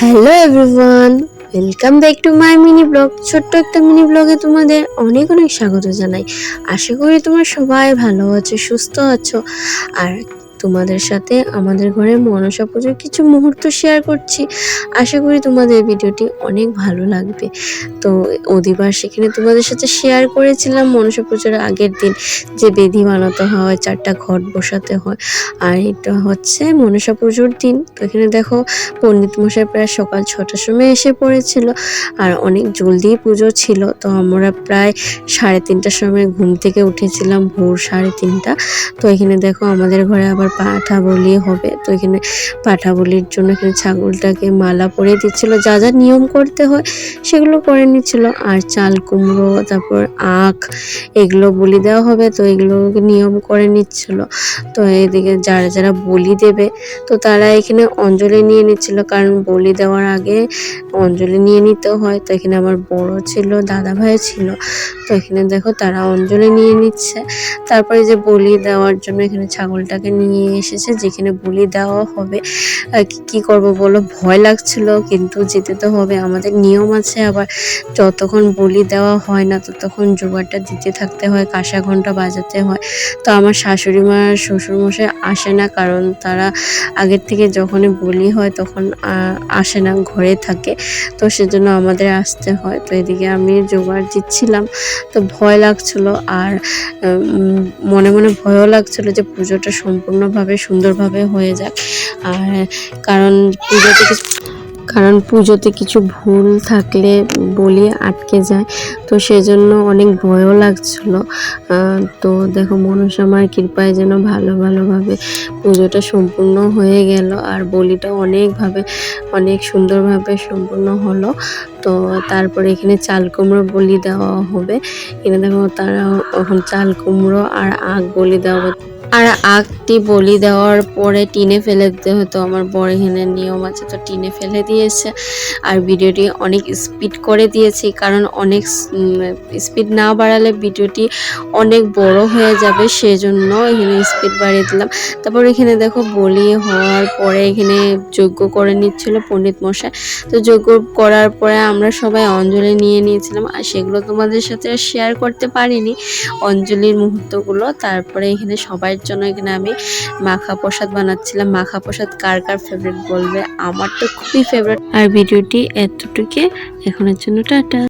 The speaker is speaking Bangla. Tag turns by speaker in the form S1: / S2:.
S1: Hello everyone, welcome back to my mini blog. ছোট্ট একটা মিনি ব্লগে তোমাদের অনেক অনেক স্বাগত জানাই। আশা করি তোমরা সবাই ভালো আছো, সুস্থ আছো। আর তোমাদের সাথে আমাদের ঘরের মনসা পুজোর কিছু মুহূর্ত শেয়ার করছি। আশা করি তোমাদের ভিডিওটি অনেক ভালো লাগবে। তো অধিবার সেখানে তোমাদের সাথে শেয়ার করেছিলাম মনসা পুজোর আগের দিন যে বেদি বানাতে হয়, 4টা ঘট বসাতে হয়। আর এটা হচ্ছে মনসা পুজোর দিন। তো এখানে দেখো পণ্ডিত মশাই প্রায় সকাল 6টার সময় এসে পড়েছিল। আর অনেক জলদি পুজো ছিল, তো আমরা প্রায় 3:30টার সময় ঘুম থেকে উঠেছিলাম, ভোর 3:30টা। তো এখানে দেখো আমাদের ঘরে আবার পাঠা বলি হবে। তো এখানে পাঠা বলির জন্য এখানে ছাগলটাকে মালা পরিয়ে দিচ্ছিল, যা যা নিয়ম করতে হয় সেগুলো করে নিচ্ছিল। আর চাল কুমড়ো, তারপর আখ, এগুলো বলি দেওয়া হবে, তো এগুলো নিয়ম করে নিচ্ছিল। তো এদিকে যারা যারা বলি দেবে তো তারা এখানে অঞ্জলি নিয়ে নিচ্ছিল, কারণ বলি দেওয়ার আগে অঞ্জলি নিয়ে নিতে হয়। তো এখানে আমার বড় ছিল, দাদা ভাই ছিল। তো এখানে দেখো তারা অঞ্জলি নিয়ে নিচ্ছে। তারপরে যে বলি দেওয়ার জন্য এখানে ছাগলটাকে নিয়ে এসেছে, যেখানে বলি দেওয়া হবে। কি করব বলো, ভয় লাগছিল, কিন্তু যেতে তো হবে, আমাদের নিয়ম আছে। আবার যতক্ষণ বলি দেওয়া হয় না ততক্ষণ জোগাড়টা দিতে থাকতে হয়, কাঁসা ঘন্টা বাজাতে হয়। তো আমার শাশুড়ি মা শ্বশুরমশাই আসে না, কারণ তারা আগের থেকে যখনই বলি হয় তখন আসে না, ঘরে থাকে। তো সেজন্য আমাদের আসতে হয়। তো এদিকে আমি জোগাড় দিচ্ছিলাম, তো ভয় লাগছিল। আর মনে মনে ভয়ও লাগছিল যে পুজোটা সম্পূর্ণভাবে সুন্দরভাবে হয়ে যাক। আর পুজোতে কিছু ভুল থাকলে বলি আটকে যায়, তো সেজন্য অনেক ভয়ও লাগছিল। তো দেখো মনসা মার কৃপায় যেন ভালোভাবে পুজোটা সম্পূর্ণ হয়ে গেল। আর বলিটা অনেক সুন্দরভাবে সম্পূর্ণ হলো। তো তারপরে এখানে চাল কুমড়ো বলি দেওয়া হবে। এখানে দেখো তারা এখন চাল কুমড়ো আর আখ বলি দেওয়া হবে। আর আখটি বলি দেওয়ার পরে টিনে ফেলে দিতে হতো, আমার বড় এখানে নিয়ম আছে, তো টিনে ফেলে দিয়েছে। আর ভিডিওটি অনেক স্পিড করে দিয়েছি, কারণ অনেক স্পিড না বাড়ালে ভিডিওটি অনেক বড় হয়ে যাবে, সেজন্য এখানে স্পিড বাড়িয়ে দিলাম। তারপর এখানে দেখো বলি হওয়ার পরে এখানে যজ্ঞ করে নিচ্ছিল পণ্ডিত মশাই। তো যজ্ঞ করার পরে আমরা সবাই অঞ্জলি নিয়ে নিয়েছিলাম, আর সেগুলো তোমাদের সাথে শেয়ার করতে পারিনি, অঞ্জলির মুহূর্তগুলো। তারপরে এখানে সবার জন্য এখানে আমি মাখা প্রসাদ বানাচ্ছিলাম। মাখা প্রসাদ কার কার ফেভারিট বলবে, আমার তো খুবই ফেভারিট। আর ভিডিওটি এতটুকু, এখনের জন্য টাটা।